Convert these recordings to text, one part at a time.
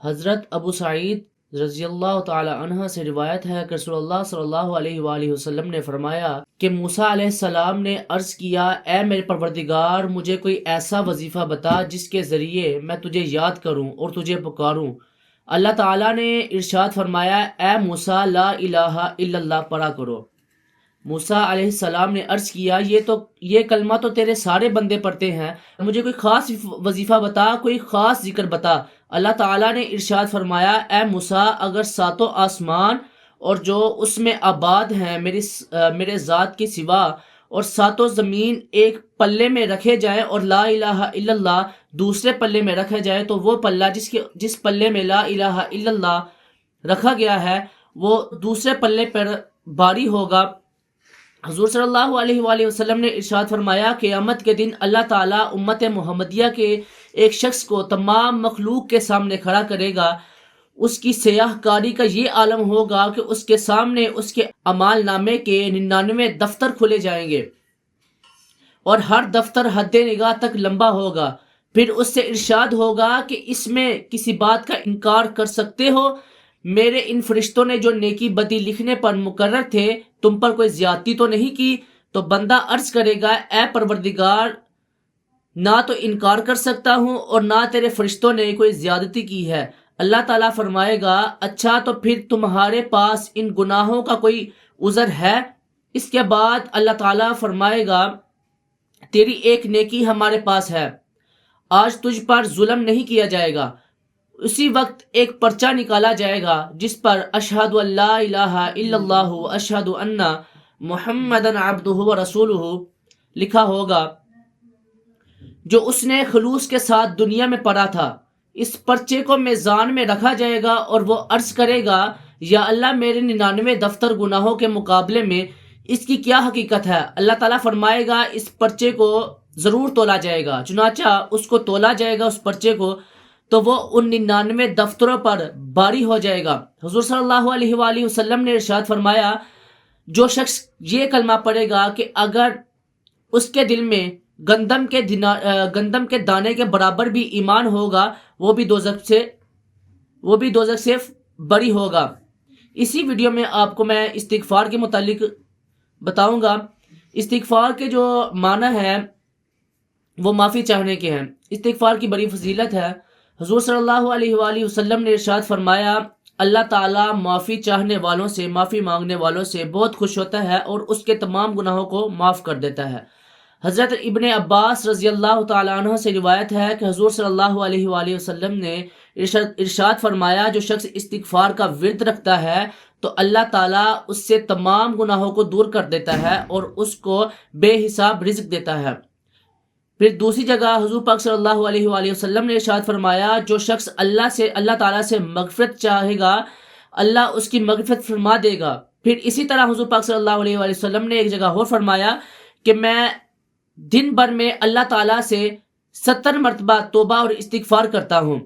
حضرت ابو سعید رضی اللہ تعالی عنہ سے روایت ہے کہ رسول اللہ صلی اللہ علیہ وآلہ وسلم نے فرمایا کہ موسیٰ علیہ السلام نے عرض کیا، اے میرے پروردگار، مجھے کوئی ایسا وظیفہ بتا جس کے ذریعے میں تجھے یاد کروں اور تجھے پکاروں۔ اللہ تعالیٰ نے ارشاد فرمایا، اے موسیٰ، لا الہ الا اللہ پڑھا کرو۔ موسیٰ علیہ السلام نے عرض کیا، یہ کلمہ تو تیرے سارے بندے پڑھتے ہیں، مجھے کوئی خاص وظیفہ بتا، کوئی خاص ذکر بتا۔ اللہ تعالیٰ نے ارشاد فرمایا، اے موسیٰ، اگر ساتوں آسمان اور جو اس میں آباد ہیں میرے ذات کے سوا اور ساتوں زمین ایک پلے میں رکھے جائیں اور لا الہ الا اللہ دوسرے پلے میں رکھا جائے، تو وہ پلہ جس پلے میں لا الہ الا اللہ رکھا گیا ہے وہ دوسرے پلے پر بھاری ہوگا۔ حضور صلی اللہ علیہ وآلہ وسلم نے ارشاد فرمایا، قیامت کے دن اللہ تعالیٰ امت محمدیہ کے ایک شخص کو تمام مخلوق کے سامنے کھڑا کرے گا۔ اس کی سیاہ کاری کا یہ عالم ہوگا کہ اس کے سامنے اس کے اعمال نامے کے 99 دفتر کھلے جائیں گے اور ہر دفتر حد نگاہ تک لمبا ہوگا۔ پھر اس سے ارشاد ہوگا کہ اس میں کسی بات کا انکار کر سکتے ہو؟ میرے ان فرشتوں نے جو نیکی بدی لکھنے پر مقرر تھے تم پر کوئی زیادتی تو نہیں کی؟ تو بندہ عرض کرے گا، اے پروردگار، نہ تو انکار کر سکتا ہوں اور نہ تیرے فرشتوں نے کوئی زیادتی کی ہے۔ اللہ تعالیٰ فرمائے گا، اچھا تو پھر تمہارے پاس ان گناہوں کا کوئی عذر ہے؟ اس کے بعد اللہ تعالیٰ فرمائے گا، تیری ایک نیکی ہمارے پاس ہے، آج تجھ پر ظلم نہیں کیا جائے گا۔ اسی وقت ایک پرچہ نکالا جائے گا جس پر اشہد ان لا الہ الا اللہ اشہد ان محمدن عبدہ و رسولہ لکھا ہوگا، جو اس نے خلوص کے ساتھ دنیا میں پڑھا تھا۔ اس پرچے کو میزان میں رکھا جائے گا اور وہ عرض کرے گا، یا اللہ، میرے 99 دفتر گناہوں کے مقابلے میں اس کی کیا حقیقت ہے؟ اللہ تعالیٰ فرمائے گا، اس پرچے کو ضرور تولا جائے گا۔ چنانچہ اس کو تولا جائے گا، اس پرچے کو، تو وہ ان 99 دفتروں پر باری ہو جائے گا۔ حضور صلی اللہ علیہ وآلہ وسلم نے ارشاد فرمایا، جو شخص یہ کلمہ پڑھے گا کہ اگر اس کے دل میں گندم کے دانے کے برابر بھی ایمان ہوگا، وہ بھی دوزخ سے بری ہوگا۔ اسی ویڈیو میں آپ کو میں استغفار کے متعلق بتاؤں گا۔ استغفار کے جو معنی ہیں وہ معافی چاہنے کے ہیں۔ استغفار کی بڑی فضیلت ہے۔ حضور صلی اللہ علیہ وآلہ وسلم نے ارشاد فرمایا، اللہ تعالیٰ معافی چاہنے والوں سے، معافی مانگنے والوں سے بہت خوش ہوتا ہے اور اس کے تمام گناہوں کو معاف کر دیتا ہے۔ حضرت ابن عباس رضی اللہ تعالیٰ عنہ سے روایت ہے کہ حضور صلی اللہ علیہ وآلہ وسلم نے ارشاد فرمایا، جو شخص استغفار کا ورد رکھتا ہے تو اللہ تعالیٰ اس سے تمام گناہوں کو دور کر دیتا ہے اور اس کو بے حساب رزق دیتا ہے۔ پھر دوسری جگہ حضور پاک صلی اللہ علیہ وآلہ وسلم نے ارشاد فرمایا، جو شخص اللہ تعالیٰ سے مغفرت چاہے گا، اللہ اس کی مغفرت فرما دے گا۔ پھر اسی طرح حضور پاک صلی اللہ علیہ وآلہ وسلم نے ایک جگہ اور فرمایا کہ میں دن بھر میں اللہ تعالیٰ سے 70 مرتبہ توبہ اور استغفار کرتا ہوں۔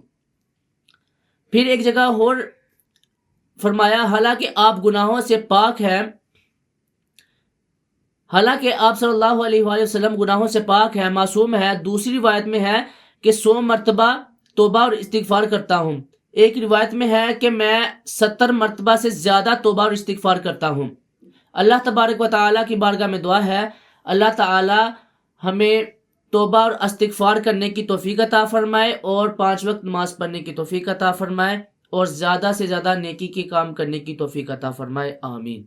پھر ایک جگہ اور فرمایا، حالانکہ آپ گناہوں سے پاک ہیں، حالانکہ آپ صلی اللہ علیہ وآلہ وسلم گناہوں سے پاک ہے، معصوم ہے۔ دوسری روایت میں ہے کہ 100 مرتبہ توبہ اور استغفار کرتا ہوں۔ ایک روایت میں ہے کہ میں 70 مرتبہ سے زیادہ توبہ اور استغفار کرتا ہوں۔ اللہ تبارک و تعالیٰ کی بارگاہ میں دعا ہے، اللہ تعالیٰ ہمیں توبہ اور استغفار کرنے کی توفیق عطا فرمائے اور 5 وقت نماز پڑھنے کی توفیق عطا فرمائے اور زیادہ سے زیادہ نیکی کے کام کرنے کی توفیق عطا فرمائے، آمین۔